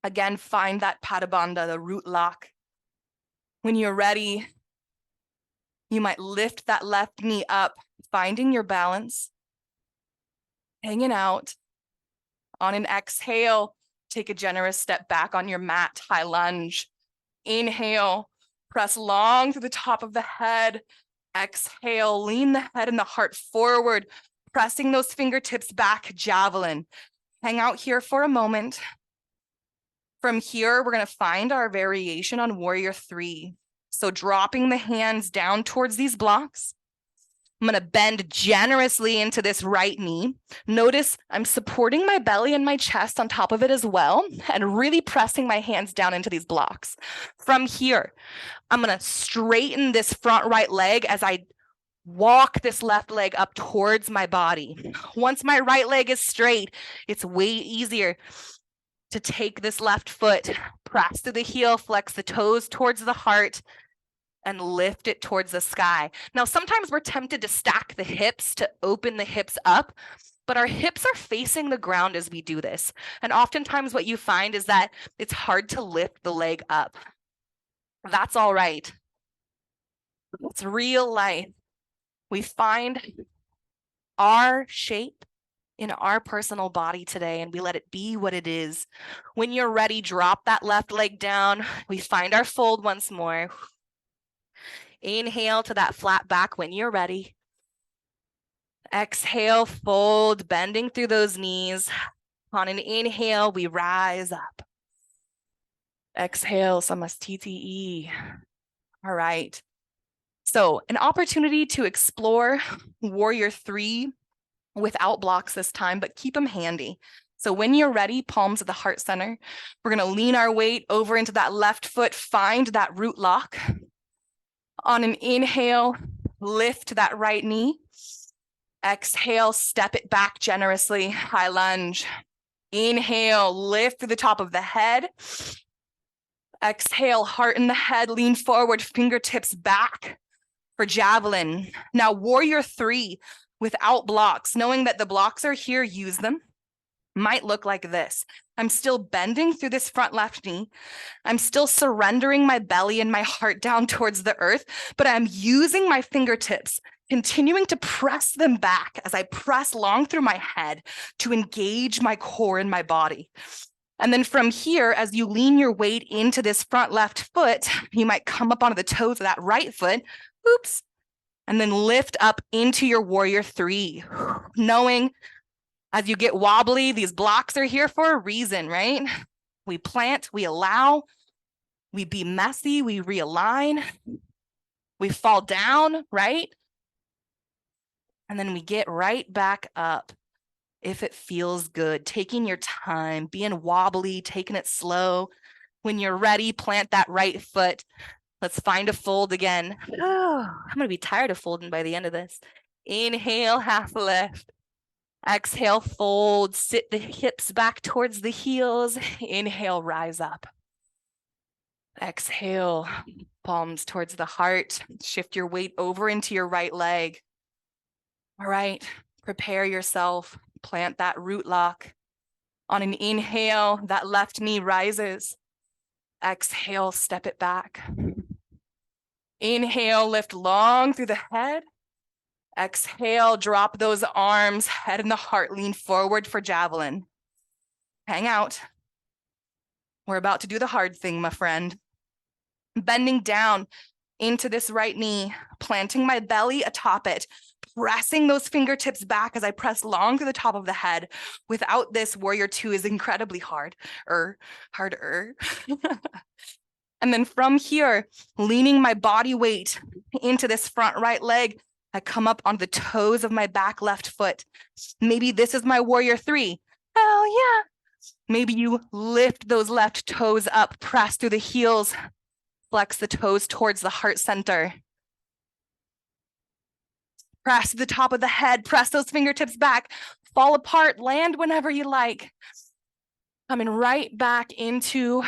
Again, find that Pada Bandha, the root lock. When you're ready, you might lift that left knee up, finding your balance, hanging out. On an exhale, take a generous step back on your mat, high lunge. Inhale, press long to the top of the head. Exhale, lean the head and the heart forward, pressing those fingertips back, javelin. Hang out here for a moment. From here, we're going to find our variation on warrior 3. So dropping the hands down towards these blocks. I'm going to bend generously into this right knee. Notice I'm supporting my belly and my chest on top of it as well, and really pressing my hands down into these blocks. From here, I'm going to straighten this front right leg as I walk this left leg up towards my body. Once my right leg is straight, it's way easier to take this left foot, press to the heel, flex the toes towards the heart, and lift it towards the sky. Now, sometimes we're tempted to stack the hips to open the hips up, but our hips are facing the ground as we do this. And oftentimes what you find is that it's hard to lift the leg up. That's all right. It's real life. We find our shape in our personal body today, and we let it be what it is. When you're ready, drop that left leg down. We find our fold once more. Inhale to that flat back when you're ready. Exhale, fold, bending through those knees. On an inhale, we rise up. Exhale, samastiti. All right. So an opportunity to explore warrior 3 without blocks this time, but keep them handy. So when you're ready, palms at the heart center, we're going to lean our weight over into that left foot, find that root lock. On an inhale, lift that right knee. Exhale, step it back generously, high lunge. Inhale, lift through the top of the head. Exhale, heart in the head, lean forward, fingertips back for javelin. Now, warrior 3 without blocks, knowing that the blocks are here, use them. Might look like this. I'm still bending through this front left knee. I'm still surrendering my belly and my heart down towards the earth, but I'm using my fingertips, continuing to press them back as I press long through my head to engage my core and my body. And then from here, as you lean your weight into this front left foot, you might come up onto the toes of that right foot, oops, and then lift up into your warrior 3, knowing as you get wobbly, these blocks are here for a reason, right? We plant, we allow, we be messy, we realign, we fall down, right? And then we get right back up if it feels good, taking your time, being wobbly, taking it slow. When you're ready, plant that right foot. Let's find a fold again. Oh, I'm going to be tired of folding by the end of this. Inhale, half lift. Exhale, fold, sit the hips back towards the heels. Inhale, rise up. Exhale, palms towards the heart. Shift your weight over into your right leg. All right, prepare yourself. Plant that root lock. On an inhale, that left knee rises. Exhale, step it back. Inhale, lift long through the head. Exhale, drop those arms, head and the heart, lean forward for javelin. Hang out. We're about to do the hard thing, my friend. Bending down into this right knee, planting my belly atop it, pressing those fingertips back as I press long to the top of the head. Without this, warrior 2 is incredibly harder. And then from here, leaning my body weight into this front right leg, I come up on the toes of my back left foot. Maybe this is my warrior 3. Hell yeah. Maybe you lift those left toes up, press through the heels, flex the toes towards the heart center. Press to the top of the head, press those fingertips back, fall apart, land whenever you like. Coming right back into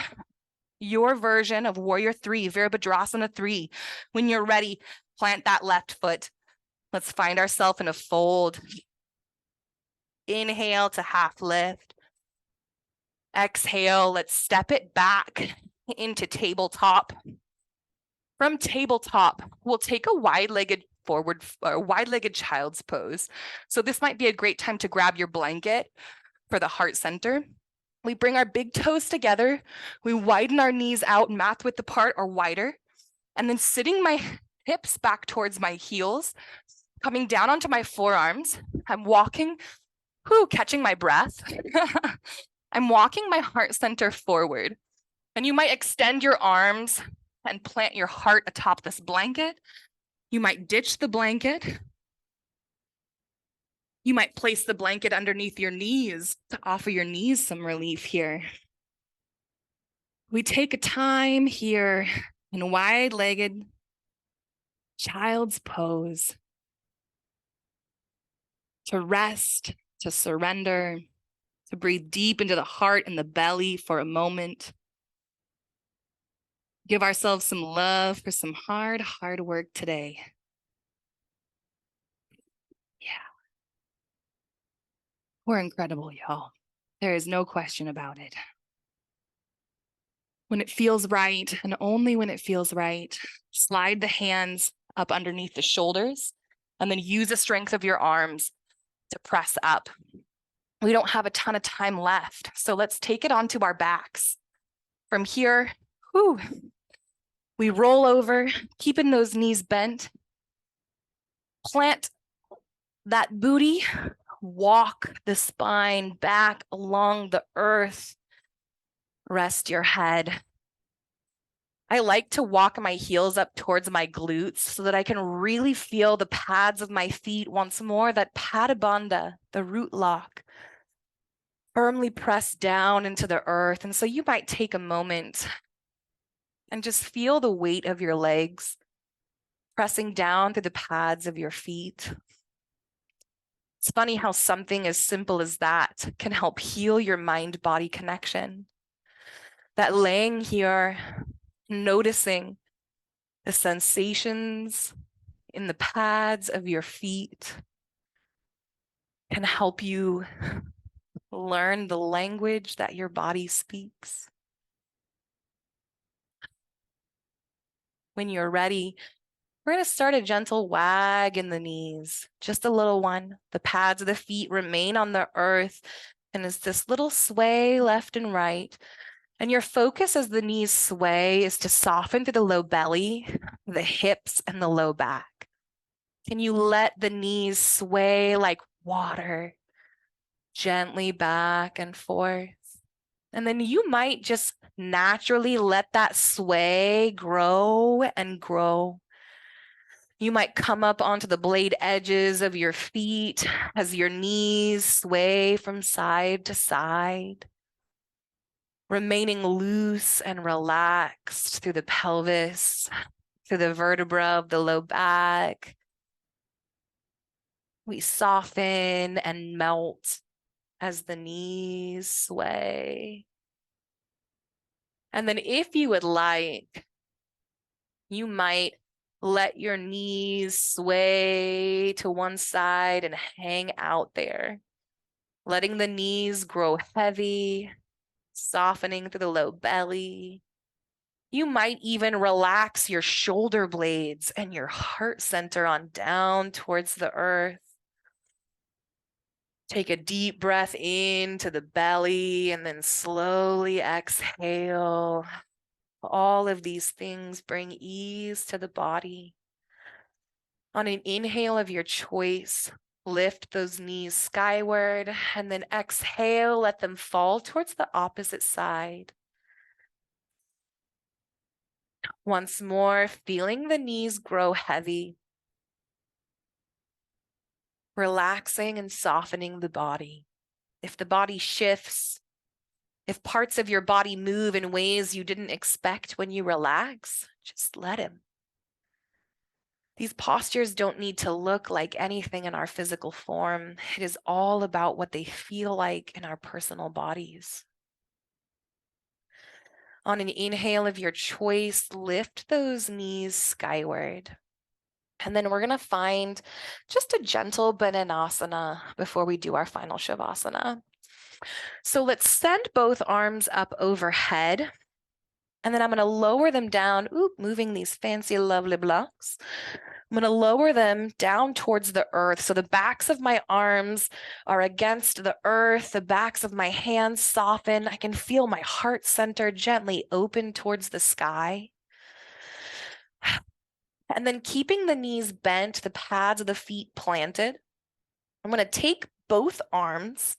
your version of warrior 3, Virabhadrasana 3. When you're ready, plant that left foot. Let's find ourselves in a fold. Inhale to half lift. Exhale, let's step it back into tabletop. From tabletop, we'll take a wide-legged forward or wide-legged child's pose. So this might be a great time to grab your blanket for the heart center. We bring our big toes together. We widen our knees out, mat width apart or wider. And then sitting my hips back towards my heels, coming down onto my forearms. I'm walking, catching my breath. I'm walking my heart center forward. And you might extend your arms and plant your heart atop this blanket. You might ditch the blanket. You might place the blanket underneath your knees to offer your knees some relief here. We take a time here in a wide-legged child's pose to rest, to surrender, to breathe deep into the heart and the belly for a moment. Give ourselves some love for some hard work today. Yeah. We're incredible, y'all. There is no question about it. When it feels right, and only when it feels right, slide the hands up underneath the shoulders, and then use the strength of your arms to press up. We don't have a ton of time left, so let's take it onto our backs. From here, we roll over, keeping those knees bent. Plant that booty, walk the spine back along the earth. Rest your head. I like to walk my heels up towards my glutes so that I can really feel the pads of my feet once more, that padabandha, the root lock, firmly pressed down into the earth. And so you might take a moment and just feel the weight of your legs pressing down through the pads of your feet. It's funny how something as simple as that can help heal your mind-body connection. That laying here, noticing the sensations in the pads of your feet can help you learn the language that your body speaks. When you're ready, we're going to start a gentle wag in the knees, just a little one. The pads of the feet remain on the earth, and it's this little sway left and right. And your focus as the knees sway is to soften through the low belly, the hips, and the low back. Can you let the knees sway like water, gently back and forth? And then you might just naturally let that sway grow and grow. You might come up onto the blade edges of your feet as your knees sway from side to side, remaining loose and relaxed through the pelvis, through the vertebra of the low back. We soften and melt as the knees sway. And then if you would like, you might let your knees sway to one side and hang out there, letting the knees grow heavy, softening through the low belly. You might even relax your shoulder blades and your heart center on down towards the earth. Take a deep breath into the belly and then slowly exhale. All of these things bring ease to the body. On an inhale of your choice, lift those knees skyward, and then exhale, let them fall towards the opposite side. Once more, feeling the knees grow heavy, relaxing and softening the body. If the body shifts, if parts of your body move in ways you didn't expect when you relax, just let them. These postures don't need to look like anything in our physical form. It is all about what they feel like in our personal bodies. On an inhale of your choice, lift those knees skyward. And then we're going to find just a gentle Bananasana before we do our final Shavasana. So let's send both arms up overhead. And then I'm going to lower them down, moving these fancy, lovely blocks. I'm going to lower them down towards the earth. So the backs of my arms are against the earth. The backs of my hands soften. I can feel my heart center gently open towards the sky. And then keeping the knees bent, the pads of the feet planted, I'm going to take both arms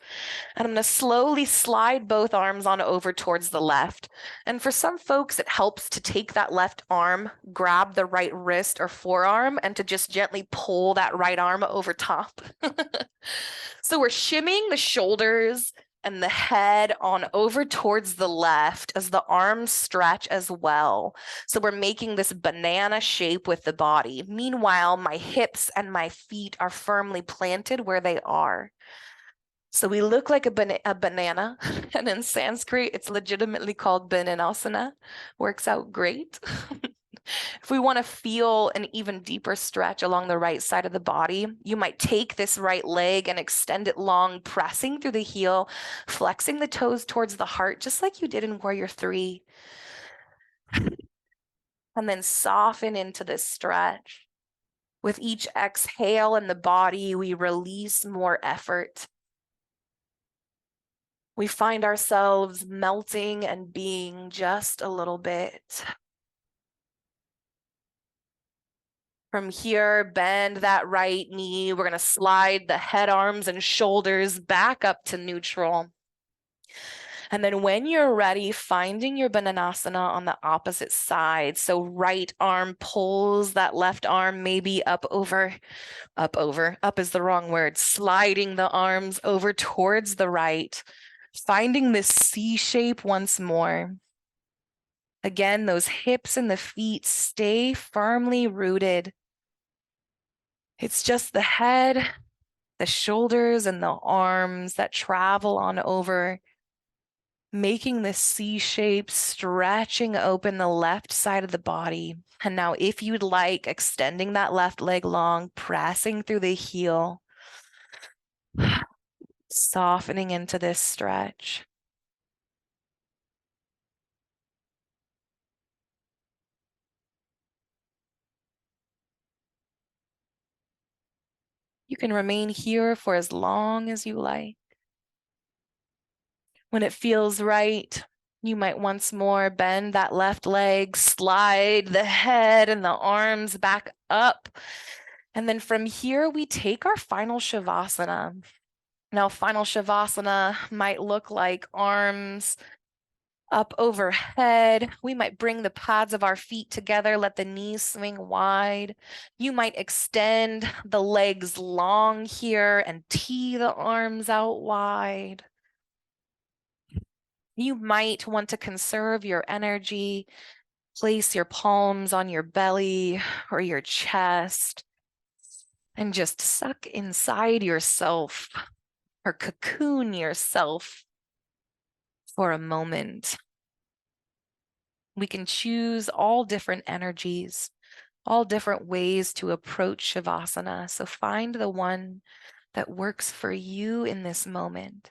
and I'm going to slowly slide both arms on over towards the left. And for some folks, it helps to take that left arm, grab the right wrist or forearm, and to just gently pull that right arm over top. So we're shimmying the shoulders and the head on over towards the left as the arms stretch as well. So we're making this banana shape with the body. Meanwhile, my hips and my feet are firmly planted where they are. So we look like a banana, and in Sanskrit, it's legitimately called Bananasana. Works out great. If we want to feel an even deeper stretch along the right side of the body, you might take this right leg and extend it long, pressing through the heel, flexing the toes towards the heart, just like you did in Warrior 3. And then soften into this stretch. With each exhale in the body, we release more effort. We find ourselves melting and being just a little bit. From here, bend that right knee. We're going to slide the head, arms, and shoulders back up to neutral. And then when you're ready, finding your Bananasana on the opposite side. So right arm pulls that left arm maybe up is the wrong word, sliding the arms over towards the right, finding this C shape once more. Again, those hips and the feet stay firmly rooted. It's just the head, the shoulders, and the arms that travel on over, making this C shape, stretching open the left side of the body. And now if you'd like, extending that left leg long, pressing through the heel, softening into this stretch. You can remain here for as long as you like. When it feels right, you might once more bend that left leg, slide the head and the arms back up. And then from here, we take our final Shavasana. Now, final Shavasana might look like arms up overhead. We might bring the pads of our feet together, let the knees swing wide. You might extend the legs long here and tee the arms out wide. You might want to conserve your energy, place your palms on your belly or your chest, and just suck inside yourself or cocoon yourself for a moment. We can choose all different energies, all different ways to approach Shavasana. So find the one that works for you in this moment,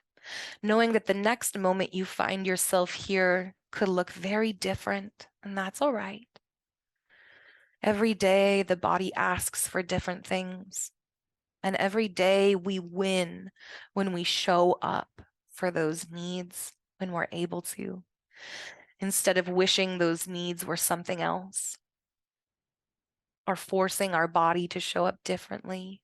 knowing that the next moment you find yourself here could look very different, and that's all right. Every day, the body asks for different things, and every day we win when we show up for those needs when we're able to, instead of wishing those needs were something else or forcing our body to show up differently.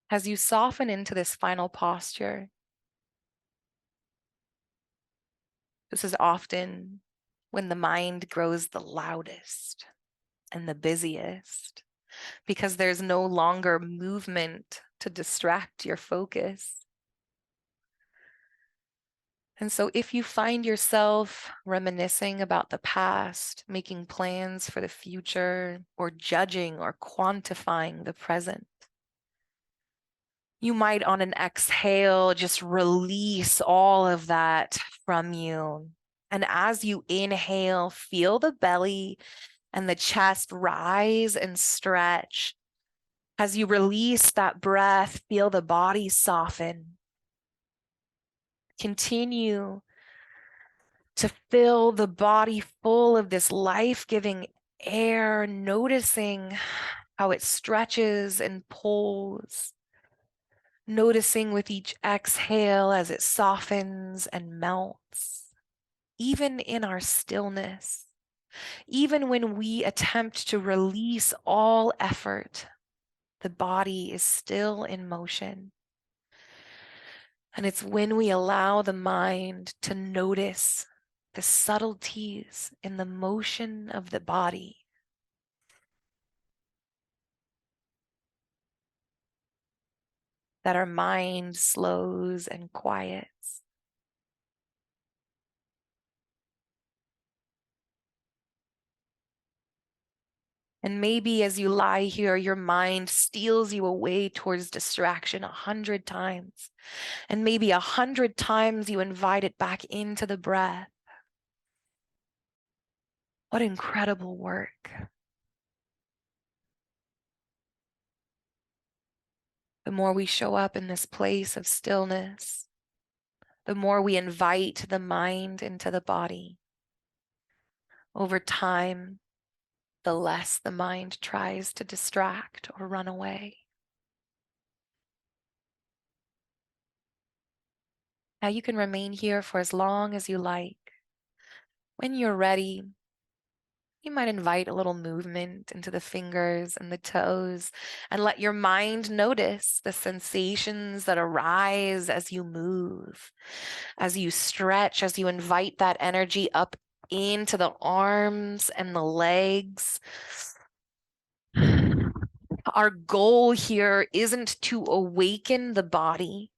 As you soften into this final posture, this is often when the mind grows the loudest and the busiest, because there's no longer movement to distract your focus. And so if you find yourself reminiscing about the past, making plans for the future, or judging or quantifying the present, you might on an exhale just release all of that from you. And as you inhale, feel the belly and the chest rise and stretch. As you release that breath, feel the body soften. Continue to fill the body full of this life-giving air, noticing how it stretches and pulls. Noticing with each exhale as it softens and melts, even in our stillness, even when we attempt to release all effort, the body is still in motion. And it's when we allow the mind to notice the subtleties in the motion of the body that our mind slows and quiets. And maybe as you lie here, your mind steals you away towards distraction 100 times. And maybe 100 times you invite it back into the breath. What incredible work. The more we show up in this place of stillness, the more we invite the mind into the body. Over time, the less the mind tries to distract or run away. Now you can remain here for as long as you like. When you're ready, you might invite a little movement into the fingers and the toes and let your mind notice the sensations that arise as you move, as you stretch, as you invite that energy up into the arms and the legs. Our goal here isn't to awaken the body.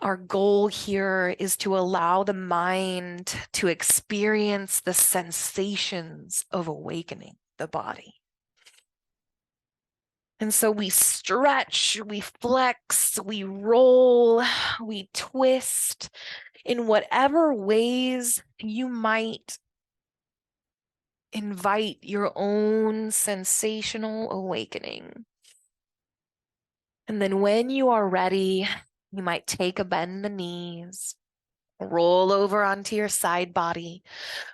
Our goal here is to allow the mind to experience the sensations of awakening the body. And so we stretch, we flex, we roll, we twist in whatever ways you might invite your own sensational awakening. And then when you are ready, you might take a bend in the knees, roll over onto your side body,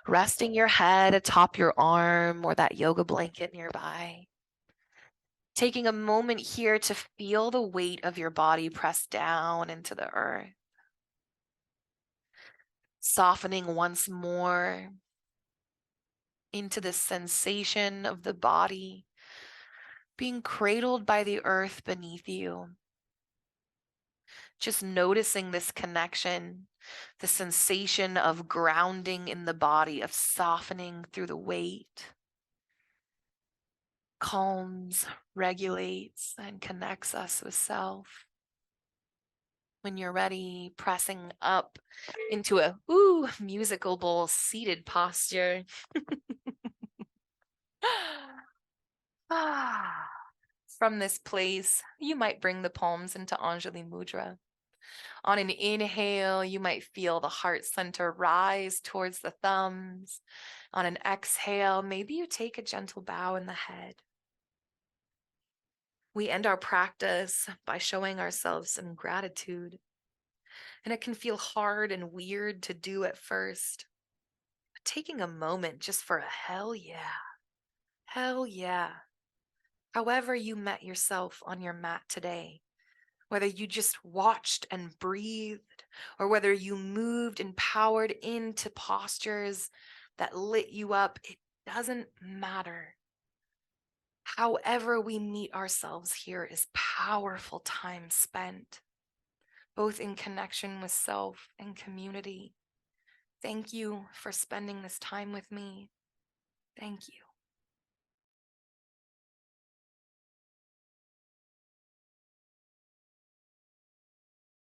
resting your head atop your arm or that yoga blanket nearby. Taking a moment here to feel the weight of your body press down into the earth. Softening once more into the sensation of the body being cradled by the earth beneath you. Just noticing this connection, the sensation of grounding in the body, of softening through the weight, calms, regulates, and connects us with self. When you're ready, pressing up into a musical bowl seated posture. From this place, you might bring the palms into Anjali Mudra. On an inhale, you might feel the heart center rise towards the thumbs. On an exhale, maybe you take a gentle bow in the head. We end our practice by showing ourselves some gratitude. And it can feel hard and weird to do at first. But taking a moment just for a hell yeah. Hell yeah. However you met yourself on your mat today, whether you just watched and breathed, or whether you moved and powered into postures that lit you up, it doesn't matter. However we meet ourselves here is powerful time spent, both in connection with self and community. Thank you for spending this time with me. Thank you.